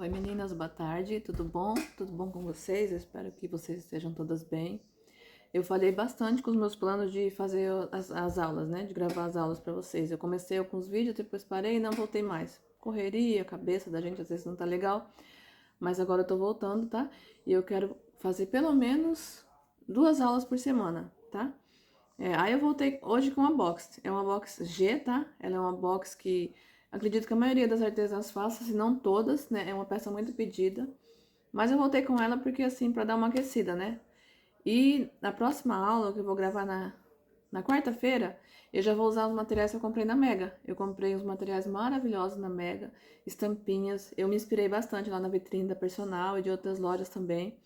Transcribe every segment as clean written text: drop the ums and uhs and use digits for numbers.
Oi meninas, boa tarde, tudo bom? Tudo bom com vocês? Eu espero que vocês estejam todas bem. Eu falei bastante com os meus planos de fazer as aulas, né? De gravar as aulas pra vocês. Eu comecei alguns vídeos, depois parei e não voltei mais. Correria, a cabeça da gente às vezes não tá legal, mas agora eu tô voltando, tá? E eu quero fazer pelo menos 2 aulas por semana, tá? Aí eu voltei hoje com uma box. É uma box G, tá? Ela é uma box que acredito que a maioria das artesãs faça, se não todas, né? É uma peça muito pedida. Mas eu voltei com ela porque, assim, pra dar uma aquecida, né? E na próxima aula, que eu vou gravar na quarta-feira, eu já vou usar os materiais que eu comprei na Mega. Eu comprei uns materiais maravilhosos na Mega, estampinhas. Eu me inspirei bastante lá na vitrine da Personal e de outras lojas também.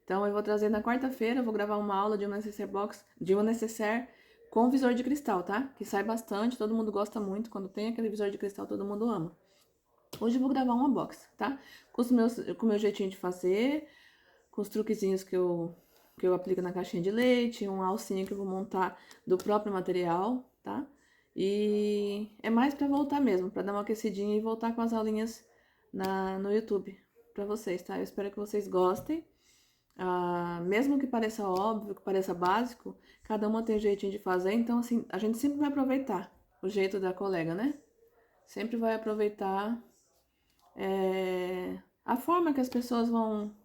Então eu vou trazer na quarta-feira, eu vou gravar uma aula de uma necessaire box, de uma necessaire com visor de cristal, tá? Que sai bastante, todo mundo gosta muito, quando tem aquele visor de cristal todo mundo ama. Hoje eu vou gravar uma box, tá? Com o meu jeitinho de fazer, com os truquezinhos que eu aplico na caixinha de leite, uma alcinha que eu vou montar do próprio material, tá? E é mais pra voltar mesmo, pra dar uma aquecidinha e voltar com as aulinhas no YouTube pra vocês, tá? Eu espero que vocês gostem. Mesmo que pareça óbvio, que pareça básico, cada uma tem um jeitinho de fazer, então assim, a gente sempre vai aproveitar o jeito da colega, né? Sempre vai aproveitar a forma que as pessoas vão...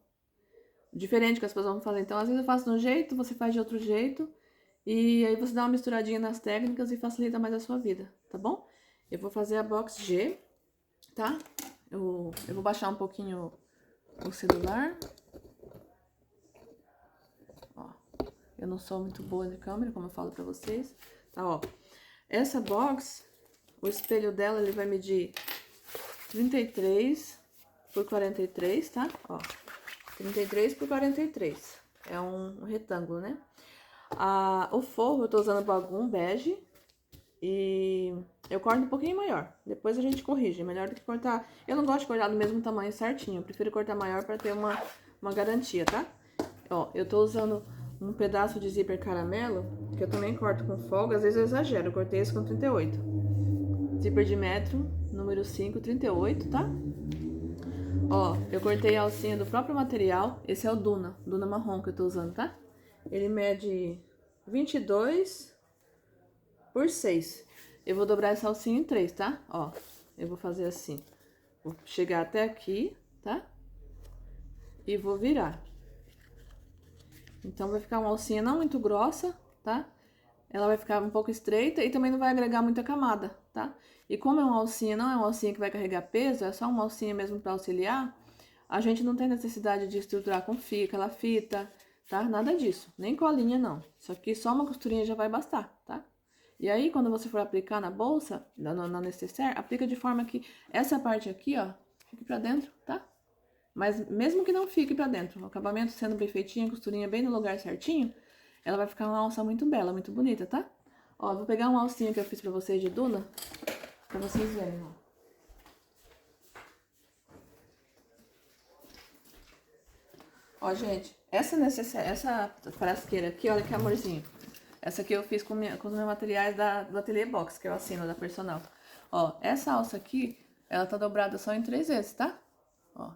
diferente que as pessoas vão fazer. Então, às vezes eu faço de um jeito, você faz de outro jeito, e aí você dá uma misturadinha nas técnicas e facilita mais a sua vida, tá bom? Eu vou fazer a box G, tá? Eu vou baixar um pouquinho o celular. Eu não sou muito boa de câmera, como eu falo pra vocês. Tá, ó. Essa box, o espelho dela, ele vai medir 33 por 43, tá? Ó, 33 por 43. É um retângulo, né? O forro, eu tô usando bagum bege. E eu corto um pouquinho maior. Depois a gente corrige. Melhor do que cortar... Eu não gosto de cortar do mesmo tamanho certinho. Eu prefiro cortar maior pra ter uma garantia, tá? Ó, eu tô usando um pedaço de zíper caramelo, que eu também corto com folga, às vezes eu exagero, eu cortei esse com 38. Zíper de metro, número 5, 38, tá? Ó, eu cortei a alcinha do próprio material, esse é o Duna marrom que eu tô usando, tá? Ele mede 22 por 6. Eu vou dobrar essa alcinha em 3, tá? Ó, eu vou fazer assim, vou chegar até aqui, tá? E vou virar. Então, vai ficar uma alcinha não muito grossa, tá? Ela vai ficar um pouco estreita e também não vai agregar muita camada, tá? E como é uma alcinha, não é uma alcinha que vai carregar peso, é só uma alcinha mesmo pra auxiliar, a gente não tem necessidade de estruturar com fio, aquela fita, tá? Nada disso, nem colinha não. Isso aqui só uma costurinha já vai bastar, tá? E aí, quando você for aplicar na bolsa, na necessaire, aplica de forma que essa parte aqui, ó, fique pra dentro, tá? Mas mesmo que não fique pra dentro, o acabamento sendo bem feitinho, a costurinha bem no lugar certinho, ela vai ficar uma alça muito bela, muito bonita, tá? Ó, vou pegar uma alcinha que eu fiz pra vocês de Duna, pra vocês verem, ó. Ó, gente, essa frasqueira aqui, olha que amorzinho. Essa aqui eu fiz com os meus materiais do Ateliê Box, que eu assino da Personal. Ó, essa alça aqui, ela tá dobrada só em 3 vezes, tá? Ó.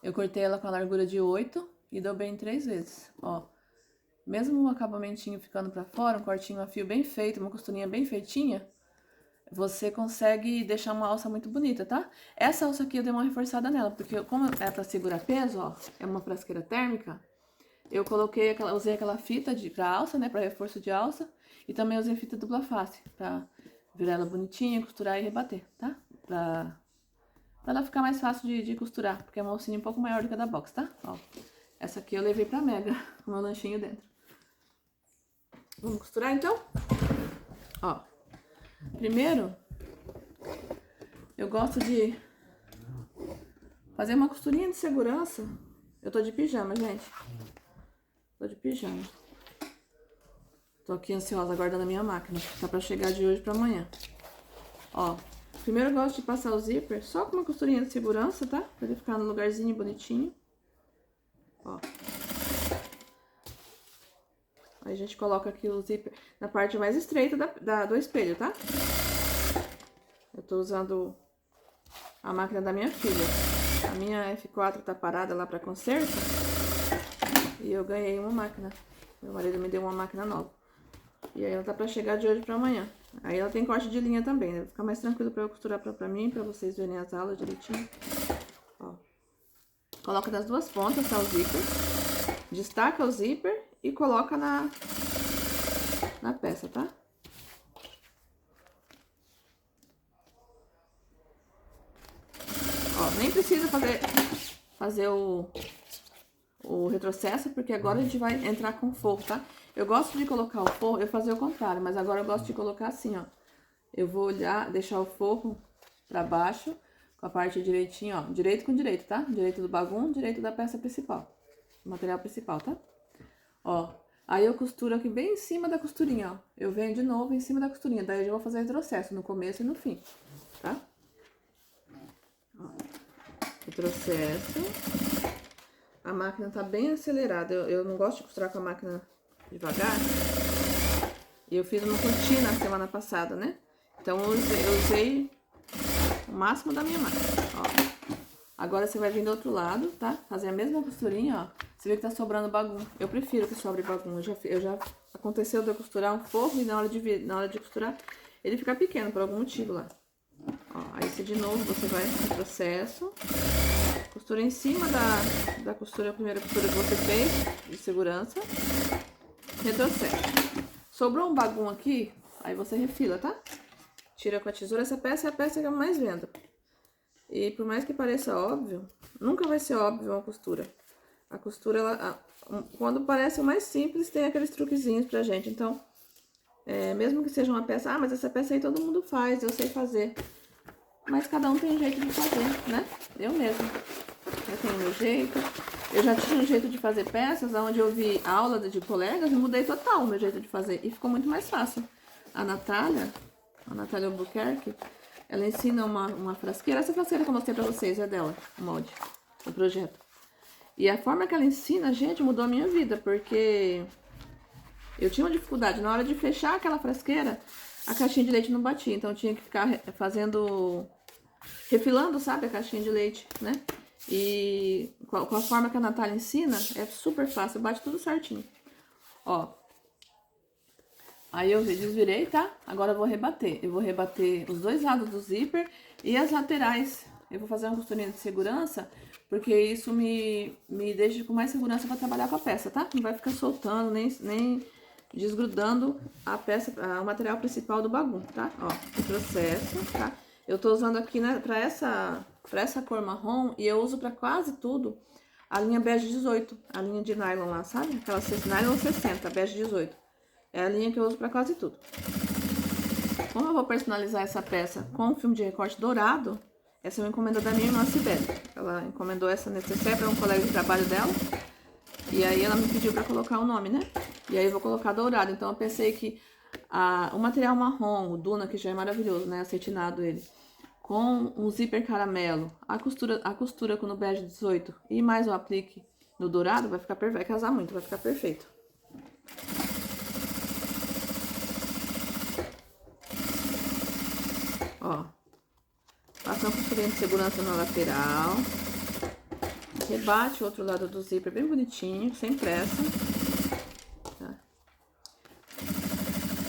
Eu cortei ela com a largura de 8 e dobrei em 3 vezes, ó. Mesmo o acabamentinho ficando pra fora, um cortinho a fio bem feito, uma costurinha bem feitinha, você consegue deixar uma alça muito bonita, tá? Essa alça aqui eu dei uma reforçada nela, porque como é pra segurar peso, ó, é uma frasqueira térmica, eu coloquei usei aquela fita pra alça, né, pra reforço de alça, e também usei fita dupla face, pra virar ela bonitinha, costurar e rebater, tá? Pra ela ficar mais fácil de costurar, porque é uma alcinha um pouco maior do que a da box, tá? Ó, essa aqui eu levei pra Mega, com o meu lanchinho dentro. Vamos costurar, então? Ó, primeiro, eu gosto de fazer uma costurinha de segurança. Eu tô de pijama, gente. Tô de pijama. Tô aqui ansiosa guardando a minha máquina, tá pra chegar de hoje pra amanhã. Ó. Primeiro eu gosto de passar o zíper só com uma costurinha de segurança, tá? Pra ele ficar no lugarzinho bonitinho. Ó. Aí a gente coloca aqui o zíper na parte mais estreita do espelho, tá? Eu tô usando a máquina da minha filha. A minha F4 tá parada lá pra conserto. E eu ganhei uma máquina. Meu marido me deu uma máquina nova. E aí ela tá pra chegar de hoje pra amanhã. Aí ela tem corte de linha também, né? Vai ficar mais tranquilo pra eu costurar pra mim, pra vocês verem as aulas direitinho. Ó. Coloca das duas pontas, tá, o zíper. Destaca o zíper e coloca na peça, tá? Ó, nem precisa fazer o retrocesso, porque agora a gente vai entrar com forro, tá? Eu gosto de colocar o forro, eu fazia o contrário, mas agora eu gosto de colocar assim, ó. Eu vou olhar, deixar o forro pra baixo, com a parte direitinho, ó. Direito com direito, tá? Direito do bagum, direito da peça principal. O material principal, tá? Ó, aí eu costuro aqui bem em cima da costurinha, ó. Eu venho de novo em cima da costurinha, daí eu já vou fazer retrocesso no começo e no fim, tá? Ó, retrocesso. A máquina tá bem acelerada, eu não gosto de costurar com a máquina devagar. E eu fiz uma cortina semana passada, né? Então eu usei o máximo da minha máquina, ó. Agora você vai vir do outro lado, tá? Fazer a mesma costurinha, ó. Você vê que tá sobrando bagum. Eu prefiro que sobre bagum. Aconteceu de eu costurar um forro e na hora de costurar ele fica pequeno por algum motivo lá. Ó, aí você de novo você vai no processo, costura em cima da costura, a primeira costura que você fez de segurança, retrocesso. Sobrou um bagum aqui, aí você refila, tá? Tira com a tesoura. Essa peça é a peça que eu mais vendo. E por mais que pareça óbvio, nunca vai ser óbvio uma costura. A costura, quando parece o mais simples, tem aqueles truquezinhos pra gente. Então, mesmo que seja uma peça, mas essa peça aí todo mundo faz, eu sei fazer. Mas cada um tem um jeito de fazer, né? Eu mesma. Eu tenho o meu jeito. Eu já tinha um jeito de fazer peças, onde eu vi aula de colegas e mudei total o meu jeito de fazer. E ficou muito mais fácil. A Natália Albuquerque, ela ensina uma frasqueira. Essa frasqueira que eu mostrei pra vocês é dela, o molde, o projeto. E a forma que ela ensina, gente, mudou a minha vida, porque eu tinha uma dificuldade. Na hora de fechar aquela frasqueira, a caixinha de leite não batia. Então eu tinha que ficar refilando, sabe, a caixinha de leite, né? E com a forma que a Natália ensina, é super fácil, bate tudo certinho. Ó. Aí eu desvirei, tá? Agora eu vou rebater. Eu vou rebater os dois lados do zíper e as laterais. Eu vou fazer uma costurinha de segurança, porque isso me deixa com mais segurança pra trabalhar com a peça, tá? Não vai ficar soltando, nem desgrudando a peça, o material principal do bagum, tá? Ó, o processo, tá? Eu tô usando aqui, né, pra essa cor marrom, e eu uso pra quase tudo a linha bege 18, a linha de nylon lá, sabe? Aquela nylon 60, bege 18. É a linha que eu uso pra quase tudo. Como eu vou personalizar essa peça com filme de recorte dourado, essa é uma encomenda da minha irmã Sibeli. Ela encomendou essa necessaire para um colega de trabalho dela. E aí ela me pediu pra colocar o nome, né? E aí eu vou colocar dourado. Então eu pensei que o material marrom, o Duna, que já é maravilhoso, né? Acetinado ele. Com um zíper caramelo, a costura com o bege 18 e mais o aplique no dourado, vai ficar perfeito. Vai casar muito, vai ficar perfeito. Ó, passa uma costurinha de segurança na lateral, rebate o outro lado do zíper bem bonitinho, sem pressa, tá?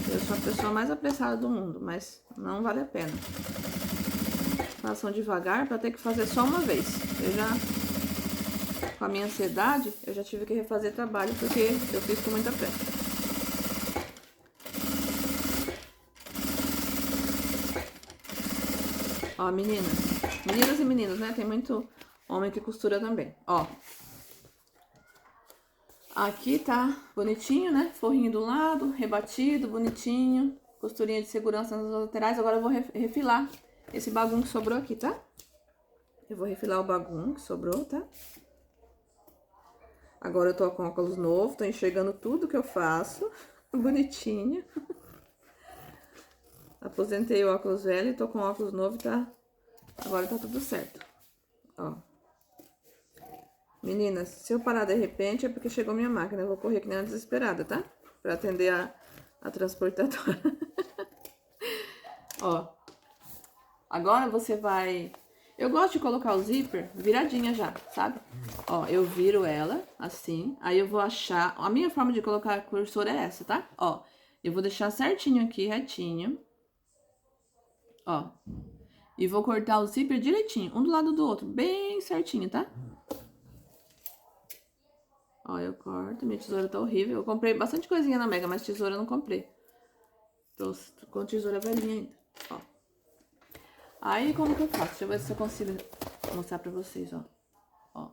Eu sou a pessoa mais apressada do mundo, mas não vale a pena. Façam devagar para ter que fazer só uma vez. Eu já, com a minha ansiedade, eu já tive que refazer trabalho porque eu fiz com muita pressa. Ó, meninas e meninos, né? Tem muito homem que costura também. Ó, aqui tá bonitinho, né? Forrinho do lado, rebatido, bonitinho. Costurinha de segurança nas laterais. Agora eu vou refilar esse bagum que sobrou aqui, tá? Eu vou refilar o bagum que sobrou, tá? Agora eu tô com óculos novo, tô enxergando tudo que eu faço. Bonitinho. Aposentei o óculos velho e tô com óculos novo, tá? Agora tá tudo certo. Ó. Meninas, se eu parar de repente é porque chegou minha máquina. Eu vou correr que nem uma desesperada, tá? Pra atender a transportadora. Ó. Agora você vai Eu gosto de colocar o zíper viradinha já, sabe? Ó, eu viro ela assim, aí eu vou achar... A minha forma de colocar cursor é essa, tá? Ó, eu vou deixar certinho aqui, retinho. Ó. E vou cortar o zíper direitinho, um do lado do outro, bem certinho, tá? Ó, eu corto, minha tesoura tá horrível. Eu comprei bastante coisinha na Mega, mas tesoura eu não comprei. Tô com tesoura velhinha ainda, ó. Aí, como que eu faço? Deixa eu ver se eu consigo mostrar pra vocês, ó. Ó.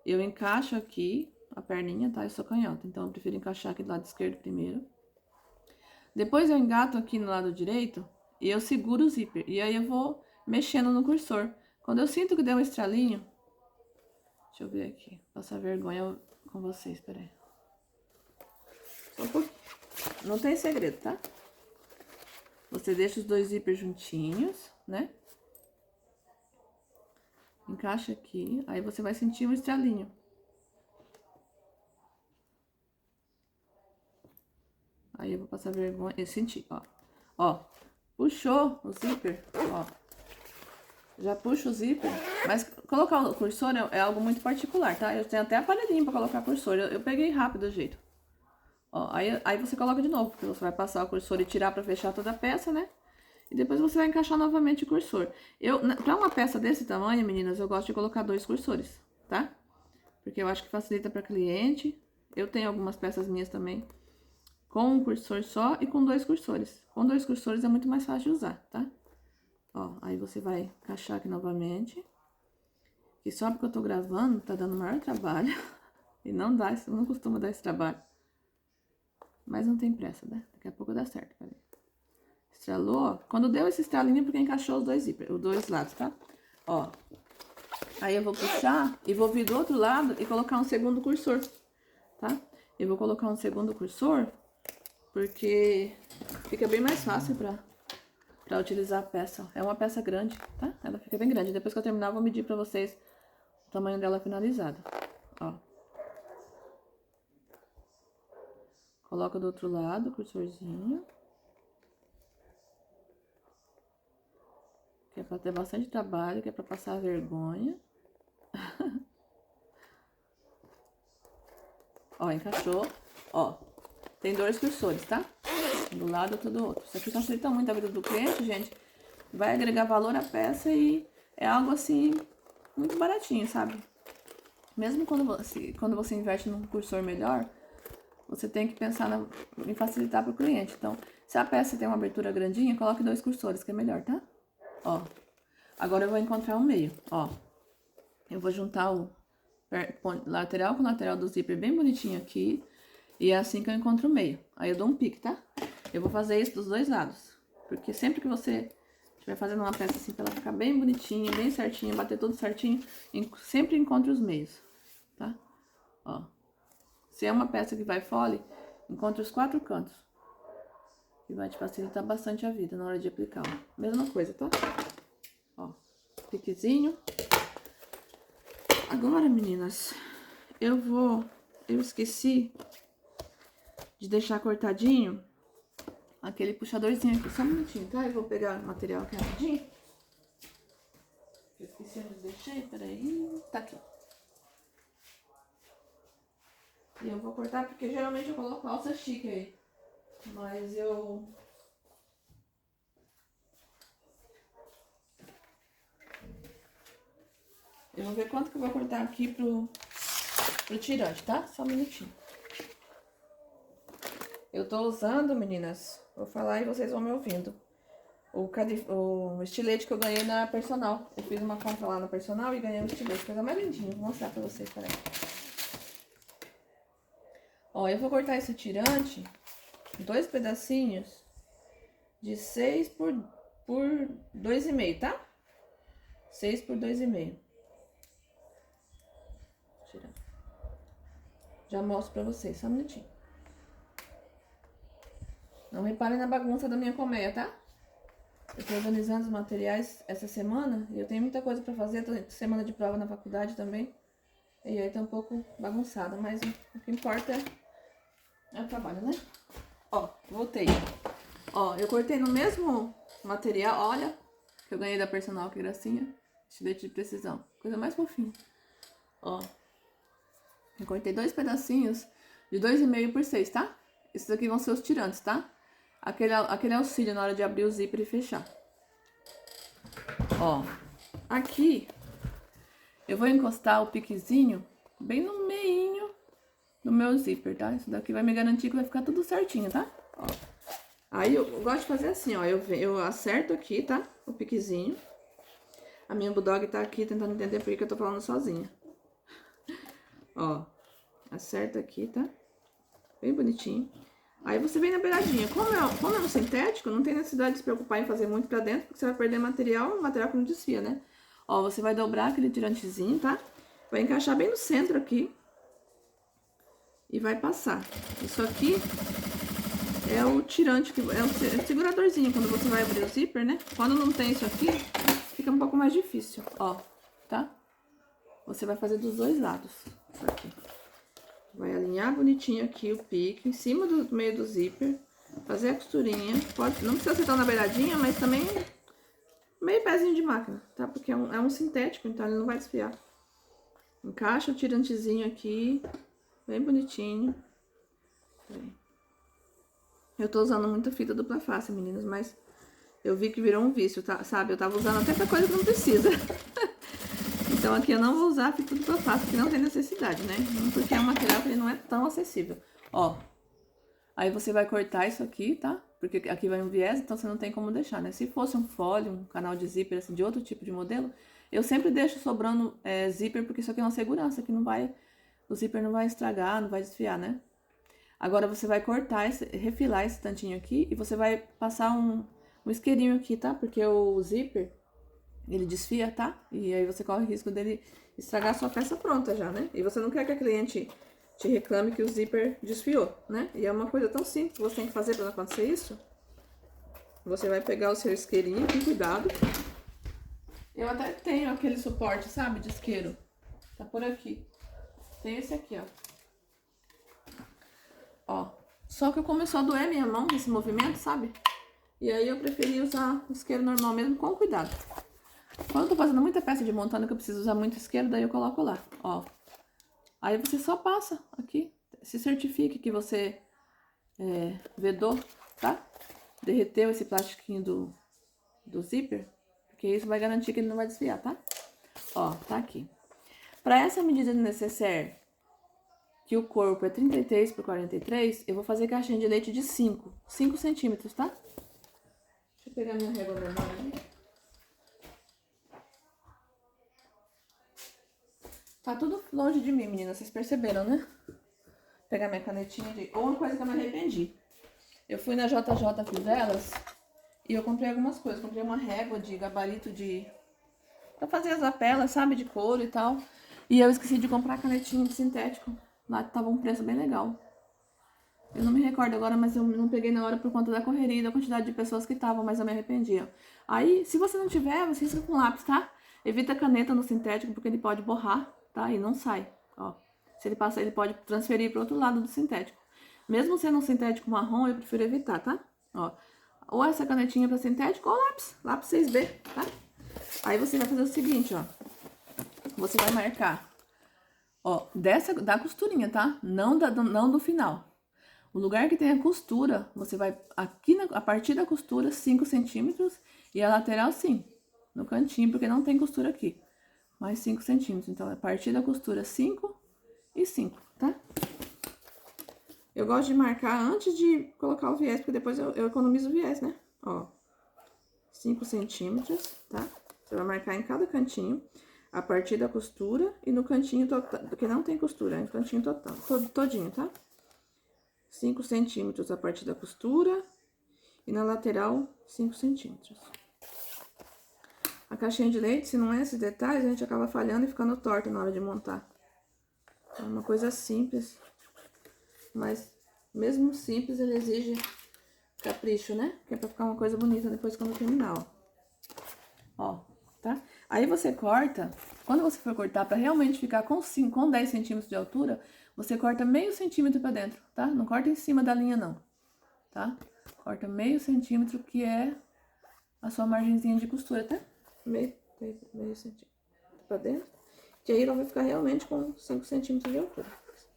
Eu encaixo aqui a perninha, tá? Eu sou canhota, então eu prefiro encaixar aqui do lado esquerdo primeiro. Depois eu engato aqui no lado direito e eu seguro o zíper. E aí eu vou mexendo no cursor. Quando eu sinto que deu um estralinho... Deixa eu ver aqui. Passar vergonha com vocês, peraí. Só um pouquinho. Não tem segredo, tá? Você deixa os dois zíperes juntinhos, né? Encaixa aqui. Aí você vai sentir um estralinho. Aí eu vou passar vergonha. Eu senti, ó. Ó. Puxou o zíper, ó. Já puxo o zíper. Mas colocar o cursor é algo muito particular, tá? Eu tenho até aparelhinho pra colocar cursor. Eu peguei rápido o jeito. Ó, aí você coloca de novo, porque você vai passar o cursor e tirar pra fechar toda a peça, né? E depois você vai encaixar novamente o cursor. Pra uma peça desse tamanho, meninas, eu gosto de colocar 2 cursores, tá? Porque eu acho que facilita pra cliente. Eu tenho algumas peças minhas também com um cursor só e com 2 cursores. Com 2 cursores é muito mais fácil de usar, tá? Ó, aí você vai encaixar aqui novamente. E só porque eu tô gravando, tá dando maior trabalho. E não costuma dar esse trabalho. Mas não tem pressa, né? Daqui a pouco dá certo, peraí. Estralou, ó. Quando deu esse estralinho é porque encaixou os dois lados, tá? Ó. Aí eu vou puxar e vou vir do outro lado e colocar um segundo cursor, tá? Eu vou colocar um segundo cursor porque fica bem mais fácil pra utilizar a peça. É uma peça grande, tá? Ela fica bem grande. Depois que eu terminar, eu vou medir pra vocês o tamanho dela finalizado. Ó. Coloca do outro lado o cursorzinho. Que é pra ter bastante trabalho, que é pra passar vergonha. Ó, encaixou. Ó, tem 2 cursores, tá? Um do lado, outro do outro. Isso aqui facilita muito a vida do cliente, gente. Vai agregar valor à peça e é algo assim, muito baratinho, sabe? Mesmo quando você investe num cursor melhor, você tem que pensar em facilitar para o cliente. Então, se a peça tem uma abertura grandinha, coloque 2 cursores, que é melhor, tá? Ó, agora eu vou encontrar um meio, ó. Eu vou juntar o lateral com lateral do zíper bem bonitinho aqui. E é assim que eu encontro o meio. Aí eu dou um pique, tá? Eu vou fazer isso dos 2 lados. Porque sempre que você estiver fazendo uma peça assim, pra ela ficar bem bonitinha, bem certinha, bater tudo certinho, sempre encontre os meios, tá? Ó. Se é uma peça que vai fole, encontre os 4 cantos. Que vai te facilitar bastante a vida na hora de aplicar, ó. Mesma coisa, tá? Ó. Piquezinho. Agora, meninas, eu esqueci de deixar cortadinho aquele puxadorzinho aqui. Só um minutinho, tá? Eu vou pegar o material aqui rapidinho. Eu esqueci onde deixei, peraí. Tá aqui. E eu vou cortar porque geralmente eu coloco alça chique aí. Mas eu vou ver quanto que eu vou cortar aqui pro tirante, tá? Só um minutinho. Eu tô usando, meninas, vou falar e vocês vão me ouvindo. O estilete que eu ganhei na Personal. Eu fiz uma compra lá na Personal e ganhei um estilete. Coisa mais lindinha. Vou mostrar pra vocês, peraí. Ó, eu vou cortar esse tirante, 2 pedacinhos de 6 por 2,5, tá? 6 por 2,5. Já mostro pra vocês, só um minutinho. Não reparem na bagunça da minha colmeia, tá? Eu tô organizando os materiais essa semana e eu tenho muita coisa pra fazer. Tô semana de prova na faculdade também. E aí tá um pouco bagunçada, mas o que importa é o trabalho, né? Ó, voltei. Ó, eu cortei no mesmo material, olha, que eu ganhei da Personal, que gracinha. estilete de precisão. Coisa mais fofinha. Ó. Eu cortei 2 pedacinhos de 2,5 por 6, tá? Esses aqui vão ser os tirantes, tá? Aquele auxílio na hora de abrir o zíper e fechar. Ó. Aqui, eu vou encostar o piquezinho bem no meinho do meu zíper, tá? Isso daqui vai me garantir que vai ficar tudo certinho, tá? Ó. Aí eu gosto de fazer assim, ó. Eu acerto aqui, tá? O piquezinho. A minha bulldog tá aqui tentando entender por que eu tô falando sozinha. Ó. Acerto aqui, tá? Bem bonitinho. Aí você vem na beiradinha. Como é um sintético, não tem necessidade de se preocupar em fazer muito pra dentro, porque você vai perder material que não desfia, né? Ó, você vai dobrar aquele tirantezinho, tá? Vai encaixar bem no centro aqui. E vai passar. Isso aqui é o tirante, é o seguradorzinho quando você vai abrir o zíper, né? Quando não tem isso aqui, fica um pouco mais difícil, ó, tá? Você vai fazer dos dois lados, isso aqui. Vai alinhar bonitinho aqui o pique, em cima do meio do zíper, fazer a costurinha. Não precisa ser tão na beiradinha, mas também meio pezinho de máquina, tá? Porque é um sintético, então ele não vai desfiar. Encaixa o tirantezinho aqui, bem bonitinho. Eu tô usando muita fita dupla face, meninas, mas eu vi que virou um vício, tá? Sabe? Eu tava usando até pra coisa que não precisa. Então aqui eu não vou usar fita dupla face, porque não tem necessidade, né? Porque é um material que ele não é tão acessível. Ó, aí você vai cortar isso aqui, tá? Porque aqui vai um viés, então você não tem como deixar, né? Se fosse um fole, um canal de zíper, assim, de outro tipo de modelo, eu sempre deixo sobrando zíper, porque isso aqui é uma segurança, que não vai... O zíper não vai estragar, não vai desfiar, né? Agora você vai cortar, refilar esse tantinho aqui e você vai passar um isqueirinho aqui, tá? Porque o zíper, ele desfia, tá? E aí você corre o risco dele estragar a sua peça pronta já, né? E você não quer que a cliente te reclame que o zíper desfiou, né? E é uma coisa tão simples que você tem que fazer pra não acontecer isso. Você vai pegar o seu isqueirinho com cuidado. Eu até tenho aquele suporte, sabe, de isqueiro. Tá por aqui. Tem esse aqui, ó. Ó, só que começou a doer minha mão nesse movimento, sabe? E aí eu preferi usar o isqueiro normal mesmo, com cuidado. Quando eu tô fazendo muita peça de montando que eu preciso usar muito isqueiro, daí eu coloco lá, ó. Aí você só passa aqui, se certifique que você vedou, tá? Derreteu esse plastiquinho do zíper, porque isso vai garantir que ele não vai desviar, tá? Ó, tá aqui. Pra essa medida do necessaire, que o corpo é 33 por 43, eu vou fazer caixinha de leite de 5 centímetros, tá? Deixa eu pegar minha régua normal aqui. Tá tudo longe de mim, meninas, vocês perceberam, né? Vou pegar minha canetinha de... Ou uma coisa que eu me arrependi. Eu fui na JJ Fivelas e eu comprei algumas coisas. Comprei uma régua de gabarito de... pra fazer as lapelas, sabe? De couro e tal. E eu esqueci de comprar canetinha de sintético. Lá tava um preço bem legal. Eu não me recordo agora, mas eu não peguei na hora por conta da correria e da quantidade de pessoas que estavam, mas eu me arrependi, ó. Aí, se você não tiver, você risca com lápis, tá? Evita a caneta no sintético, porque ele pode borrar, tá? E não sai, ó. Se ele passar, ele pode transferir pro outro lado do sintético. Mesmo sendo um sintético marrom, eu prefiro evitar, tá? Ó. Ou essa canetinha pra sintético, ou lápis 6B, tá? Aí você vai fazer o seguinte, ó. Você vai marcar, ó, da costurinha, tá? Não do final. O lugar que tem a costura, você vai aqui, a partir da costura, 5 centímetros. E a lateral, sim, no cantinho, porque não tem costura aqui. Mais 5 centímetros. Então, a partir da costura, 5 e 5, tá? Eu gosto de marcar antes de colocar o viés, porque depois eu economizo o viés, né? Ó, 5 centímetros, tá? Você vai marcar em cada cantinho, a partir da costura e no cantinho total, que não tem costura, é no cantinho total, todinho, tá? 5 centímetros a partir da costura e na lateral 5 centímetros. A caixinha de leite, se não é esses detalhes, a gente acaba falhando e ficando torta na hora de montar. É uma coisa simples, mas mesmo simples ele exige capricho, né? Que é pra ficar uma coisa bonita depois quando terminar, ó. Ó, tá? Aí você corta, quando você for cortar pra realmente ficar com 10 centímetros de altura, você corta meio centímetro pra dentro, tá? Não corta em cima da linha, não, tá? Corta meio centímetro, que é a sua margenzinha de costura, tá? meio centímetro pra dentro. Que aí ela vai ficar realmente com 5 centímetros de altura.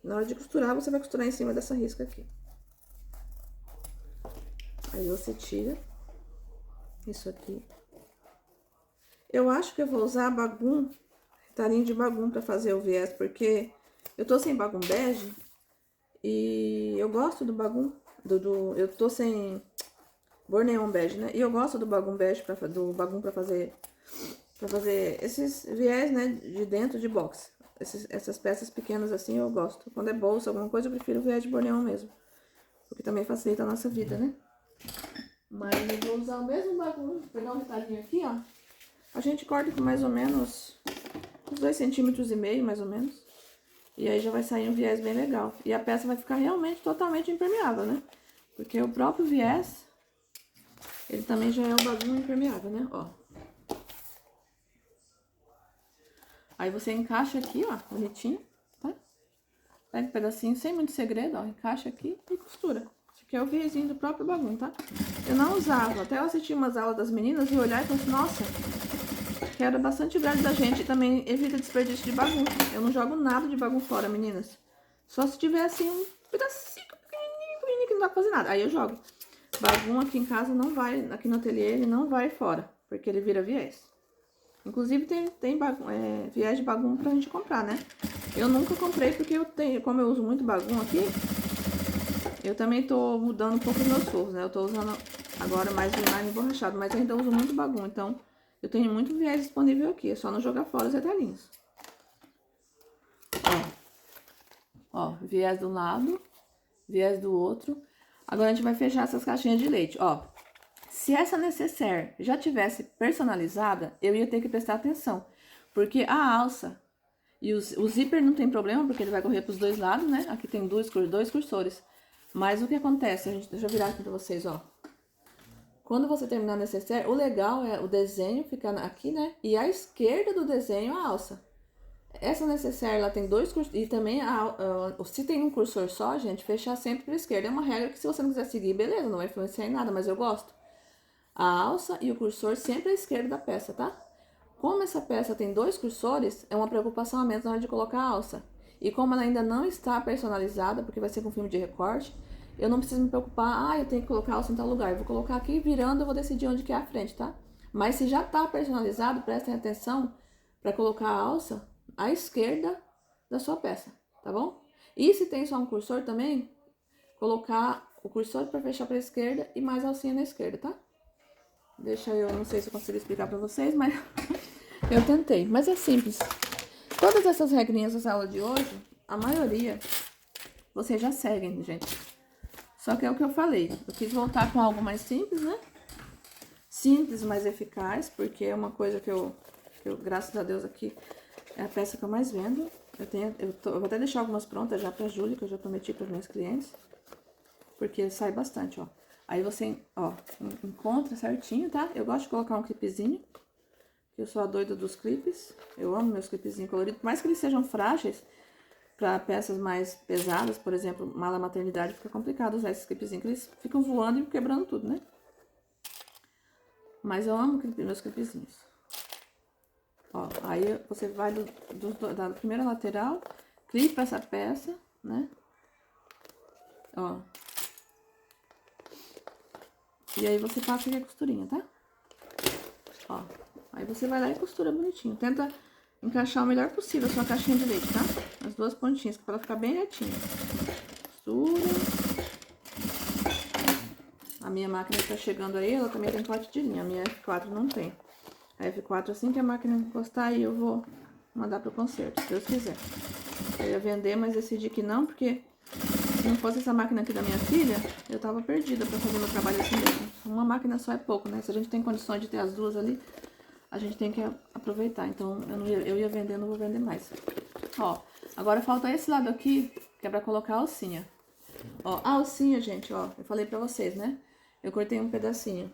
Na hora de costurar, você vai costurar em cima dessa risca aqui. Aí você tira isso aqui. Eu acho que eu vou usar bagum, retalhinho de bagum pra fazer o viés, porque eu tô sem bagum bege e eu gosto do bagum, eu tô sem borneon bege, né? E eu gosto do bagum bege, do bagum pra fazer esses viés, né, de dentro de box. Essas peças pequenas assim eu gosto. Quando é bolsa, alguma coisa, eu prefiro o viés de borneon mesmo. Porque também facilita a nossa vida, né? Mas eu vou usar o mesmo bagulho, vou pegar um retalhinho aqui, ó. A gente corta com mais ou menos uns 2,5 centímetros, mais ou menos. E aí já vai sair um viés bem legal. E a peça vai ficar realmente totalmente impermeável, né? Porque o próprio viés, ele também já é um bagulho impermeável, né? Ó. Aí você encaixa aqui, ó, bonitinho, tá? Pega um pedacinho, sem muito segredo, ó, encaixa aqui e costura. Esse aqui é o viezinho do próprio bagulho, tá? Eu não usava, até eu assisti umas aulas das meninas e olhar e falei assim, nossa, quebra bastante galho da gente e também evita desperdício de bagulho. Eu não jogo nada de bagulho fora, meninas. Só se tiver assim um pedacinho pequenininho que não dá pra fazer nada. Aí eu jogo. Bagulho aqui em casa não vai, aqui no ateliê ele não vai fora, porque ele vira viés. Inclusive tem viés de bagum pra gente comprar, né? Eu nunca comprei porque eu tenho, como eu uso muito bagum aqui, eu também tô mudando um pouco os meus forros, né? Eu tô usando agora mais vinagre emborrachado, mas ainda uso muito bagum, então eu tenho muito viés disponível aqui, é só não jogar fora os retalhinhos. Ó, viés do lado, viés do outro. Agora a gente vai fechar essas caixinhas de leite, ó. Se essa necessaire já tivesse personalizada, eu ia ter que prestar atenção. Porque a alça e o zíper não tem problema, porque ele vai correr para os dois lados, né? Aqui tem dois cursores. Mas o que acontece? Deixa eu virar aqui para vocês, ó. Quando você terminar a necessaire, o legal é o desenho ficar aqui, né? E à esquerda do desenho a alça. Essa necessaire, ela tem dois cursores. E também, se tem um cursor só, gente, fechar sempre para a esquerda. É uma regra que se você não quiser seguir, beleza, não vai influenciar em nada, mas eu gosto. A alça e o cursor sempre à esquerda da peça, tá? Como essa peça tem dois cursores, é uma preocupação a menos na hora de colocar a alça. E como ela ainda não está personalizada, porque vai ser com filme de recorte, eu não preciso me preocupar, eu tenho que colocar a alça em tal lugar. Eu vou colocar aqui, virando, eu vou decidir onde que é a frente, tá? Mas se já está personalizado, prestem atenção para colocar a alça à esquerda da sua peça, tá bom? E se tem só um cursor também, colocar o cursor para fechar para a esquerda e mais a alcinha na esquerda, tá? Deixa eu, não sei se eu consigo explicar pra vocês, mas eu tentei. Mas é simples. Todas essas regrinhas dessa aula de hoje, a maioria, vocês já seguem, gente. Só que é o que eu falei. Eu quis voltar com algo mais simples, né? Simples, mais eficaz, porque é uma coisa que eu graças a Deus aqui, é a peça que eu mais vendo. Eu vou até deixar algumas prontas já pra Júlia, que eu já prometi para os meus clientes. Porque sai bastante, ó. Aí você, ó, encontra certinho, tá? Eu gosto de colocar um clipezinho, que eu sou a doida dos clipes. Eu amo meus clipezinhos coloridos, por mais que eles sejam frágeis, para peças mais pesadas, por exemplo, mala maternidade, fica complicado usar esses clipezinhos, que eles ficam voando e quebrando tudo, né? Mas eu amo meus clipezinhos. Ó, aí você vai da primeira lateral, clipa essa peça, né? Ó. E aí você passa aqui a costurinha, tá? Ó, aí você vai lá e costura bonitinho. Tenta encaixar o melhor possível a sua caixinha de leite, tá? As duas pontinhas, pra ela ficar bem retinha. Costura. A minha máquina que tá chegando aí, ela também tem corte de linha. A minha F4 não tem. A F4, assim que a máquina encostar aí, eu vou mandar pro conserto, se Deus quiser. Eu ia vender, mas decidi que não, porque se não fosse essa máquina aqui da minha filha, eu tava perdida pra fazer meu trabalho assim mesmo. Uma máquina só é pouco, né? Se a gente tem condições de ter as duas ali, a gente tem que aproveitar. Então, eu ia vender, não vou vender mais. Ó, agora falta esse lado aqui, que é pra colocar a alcinha. Ó, a alcinha, gente, ó, eu falei pra vocês, né? Eu cortei um pedacinho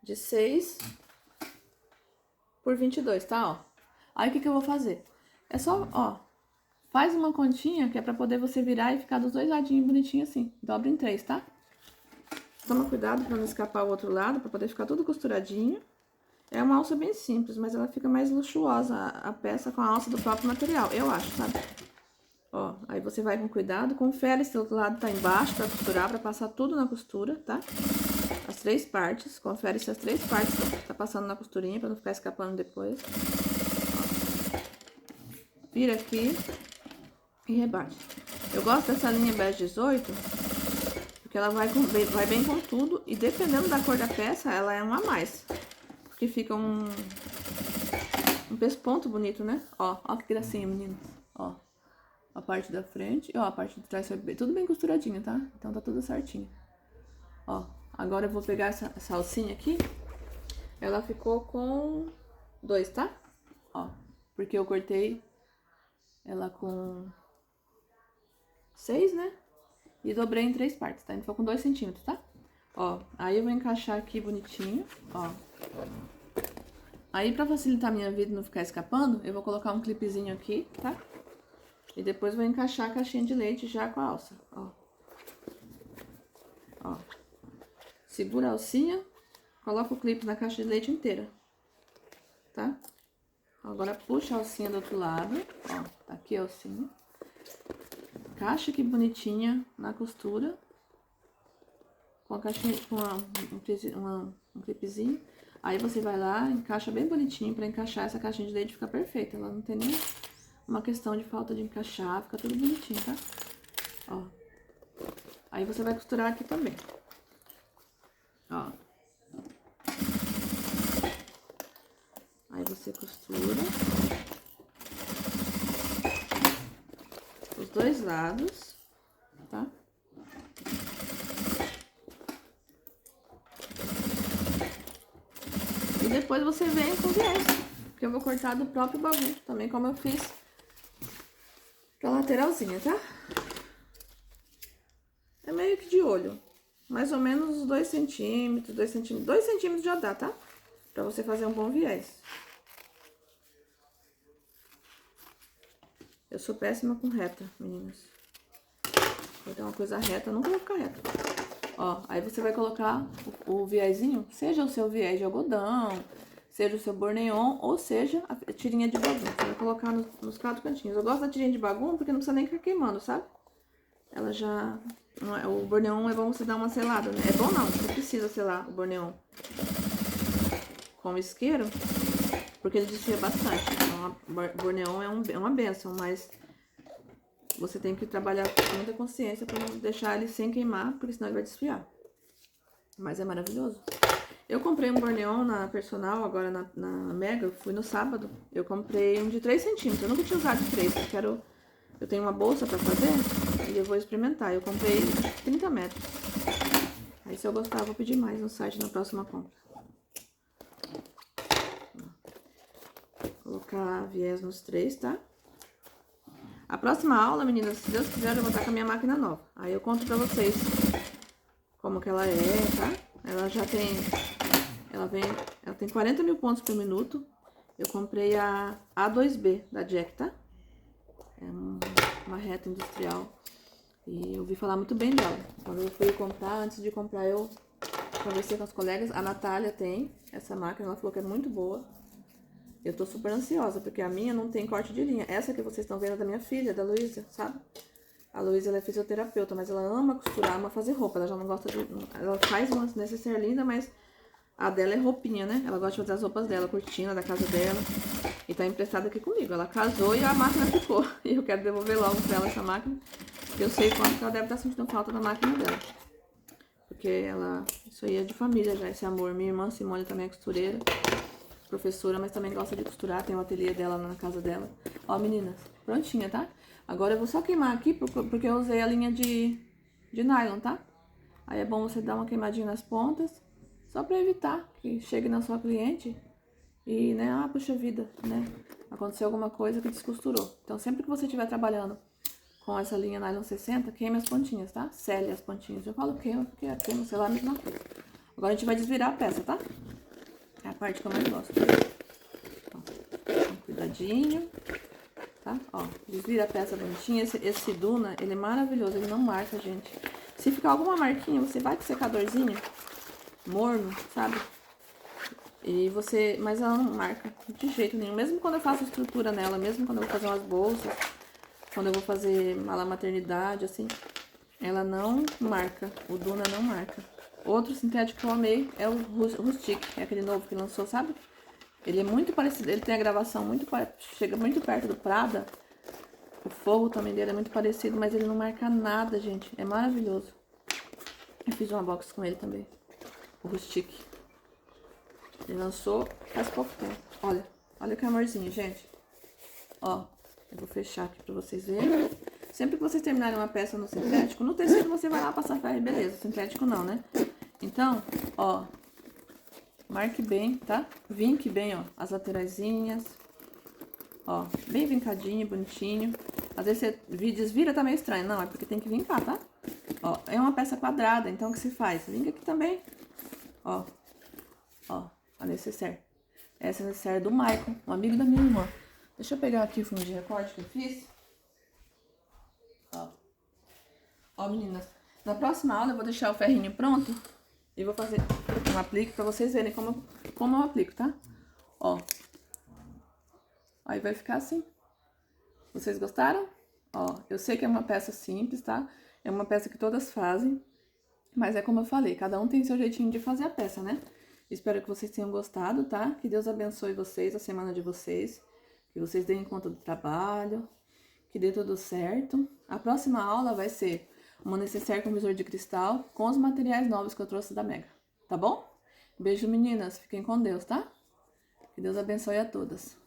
de 6 por 22, tá? Ó. Aí, o que que eu vou fazer? É só, ó, faz uma continha que é pra poder você virar e ficar dos dois ladinhos bonitinho assim. Dobra em 3, tá? Toma cuidado pra não escapar o outro lado, pra poder ficar tudo costuradinho. É uma alça bem simples, mas ela fica mais luxuosa a peça com a alça do próprio material, eu acho, sabe? Ó, aí você vai com cuidado, confere se o outro lado tá embaixo pra costurar, pra passar tudo na costura, tá? As 3 partes, confere se as 3 partes tá passando na costurinha, pra não ficar escapando depois. Ó. Vira aqui e rebate. Eu gosto dessa linha bege 18, porque ela vai bem com tudo, e dependendo da cor da peça, ela é um a mais. Porque fica um pesponto bonito, né? Ó que gracinha, meninas. Ó, a parte da frente e ó, a parte de trás tudo bem costuradinho, tá? Então tá tudo certinho. Ó, agora eu vou pegar essa alcinha aqui. Ela ficou com 2, tá? Ó, porque eu cortei ela com 6, né? E dobrei em 3 partes, tá? Então ficou com 2 centímetros, tá? Ó, aí eu vou encaixar aqui bonitinho, ó. Aí, pra facilitar a minha vida e não ficar escapando, eu vou colocar um clipezinho aqui, tá? E depois vou encaixar a caixinha de leite já com a alça, ó. Ó. Segura a alcinha, coloca o clipe na caixa de leite inteira, tá? Agora puxa a alcinha do outro lado, ó. Tá aqui a alcinha. Encaixa aqui bonitinha na costura. Com a caixinha, com um clipezinho. Aí você vai lá, encaixa bem bonitinho pra encaixar essa caixinha de leite, fica perfeita. Ela não tem nem uma questão de falta de encaixar, fica tudo bonitinho, tá? Ó. Aí você vai costurar aqui também. Ó. Aí você costura os 2 lados, tá? E depois você vem com viés, que eu vou cortar do próprio bagulho, também como eu fiz pra lateralzinha, tá? É meio que de olho, mais ou menos 2 centímetros, 2 centímetros, 2 centímetros já dá, tá? Pra você fazer um bom viés. Eu sou péssima com reta, meninas. Vou ter uma coisa reta, eu nunca vou ficar reta. Ó, aí você vai colocar o viésinho, seja o seu viés de algodão, seja o seu borneon, ou seja a tirinha de bagum. Você vai colocar nos 4 cantinhos. Eu gosto da tirinha de bagum porque não precisa nem ficar queimando, sabe? Ela já... O borneon é bom você dar uma selada, né? É bom não, você precisa selar o borneon com isqueiro, porque ele desfia bastante. Então, o borneon é uma benção, mas você tem que trabalhar com muita consciência para não deixar ele sem queimar, porque senão ele vai desfiar. Mas é maravilhoso. Eu comprei um borneon na Personal, agora na Mega, eu fui no sábado. Eu comprei um de 3 centímetros, eu nunca tinha usado de 3, eu tenho uma bolsa para fazer e eu vou experimentar. Eu comprei 30 metros. Aí se eu gostar, eu vou pedir mais no site na próxima compra. Vou colocar viés nos 3, tá? A próxima aula, meninas, se Deus quiser, eu vou estar com a minha máquina nova. Aí eu conto pra vocês como que ela é, tá? Ela já tem... Ela tem 40 mil pontos por minuto. Eu comprei a A2B da Jack, tá? É uma reta industrial. E eu ouvi falar muito bem dela. Quando eu fui comprar, antes de comprar, eu conversei com as colegas. A Natália tem essa máquina, ela falou que é muito boa. Eu tô super ansiosa, porque a minha não tem corte de linha. Essa que vocês estão vendo é da minha filha, da Luísa, sabe? A Luísa, ela é fisioterapeuta, mas ela ama costurar, ama fazer roupa. Ela já não gosta de... Ela faz uma necessaire linda, mas a dela é roupinha, né? Ela gosta de fazer as roupas dela, cortina da casa dela. E tá emprestada aqui comigo. Ela casou e a máquina ficou. E eu quero devolver logo pra ela essa máquina. Porque eu sei quanto que ela deve estar sentindo falta da máquina dela. Porque ela... Isso aí é de família já, esse amor. Minha irmã Simone também é costureira. Professora, mas também gosta de costurar, tem o ateliê dela na casa dela. Ó, meninas, prontinha, tá? Agora eu vou só queimar aqui, porque eu usei a linha de nylon, tá? Aí é bom você dar uma queimadinha nas pontas, só pra evitar que chegue na sua cliente e, né, ah, puxa vida, né? Aconteceu alguma coisa que descosturou. Então, sempre que você estiver trabalhando com essa linha nylon 60, queime as pontinhas, tá? Sele as pontinhas. Eu falo queima, porque a queima, sei lá, a mesma coisa. Agora a gente vai desvirar a peça, tá? É a parte que eu mais gosto. Ó, com cuidadinho, tá? Ó, desvira a peça bonitinha. Esse Duna, ele é maravilhoso, ele não marca, gente. Se ficar alguma marquinha, você vai com o secadorzinho morno, sabe? Mas ela não marca de jeito nenhum. Mesmo quando eu faço estrutura nela, mesmo quando eu vou fazer umas bolsas, quando eu vou fazer mala maternidade, assim, ela não marca. O Duna não marca. Outro sintético que eu amei é o Rustic, é aquele novo que lançou, sabe? Ele é muito parecido, ele tem a gravação chega muito perto do Prada. O forro também dele é muito parecido, mas ele não marca nada, gente. É maravilhoso. Eu fiz uma box com ele também, o Rustic. Ele lançou faz pouco tempo. Olha que amorzinho, gente. Ó, eu vou fechar aqui pra vocês verem. Sempre que vocês terminarem uma peça no sintético, no tecido você vai lá passar ferro, beleza. Sintético não, né? Então, ó, marque bem, tá? Vinque bem, ó, as lateraisinhas. Ó, bem vincadinho, bonitinho. Às vezes você desvira, tá meio estranho. Não, é porque tem que vincar, tá? Ó, é uma peça quadrada, então o que se faz? Vinca aqui também. Ó, a necessaire. Essa é a necessaire do Maicon, um amigo da minha irmã. Deixa eu pegar aqui o fundo de recorte que eu fiz. Ó, meninas, na próxima aula eu vou deixar o ferrinho pronto e vou fazer um aplique pra vocês verem como eu aplico, tá? Ó. Aí vai ficar assim. Vocês gostaram? Ó, eu sei que é uma peça simples, tá? É uma peça que todas fazem, mas é como eu falei, cada um tem seu jeitinho de fazer a peça, né? Espero que vocês tenham gostado, tá? Que Deus abençoe vocês, a semana de vocês, que vocês deem conta do trabalho, que dê tudo certo. A próxima aula vai ser uma necessaire com visor de cristal com os materiais novos que eu trouxe da Mega, tá bom? Beijo, meninas. Fiquem com Deus, tá? Que Deus abençoe a todas.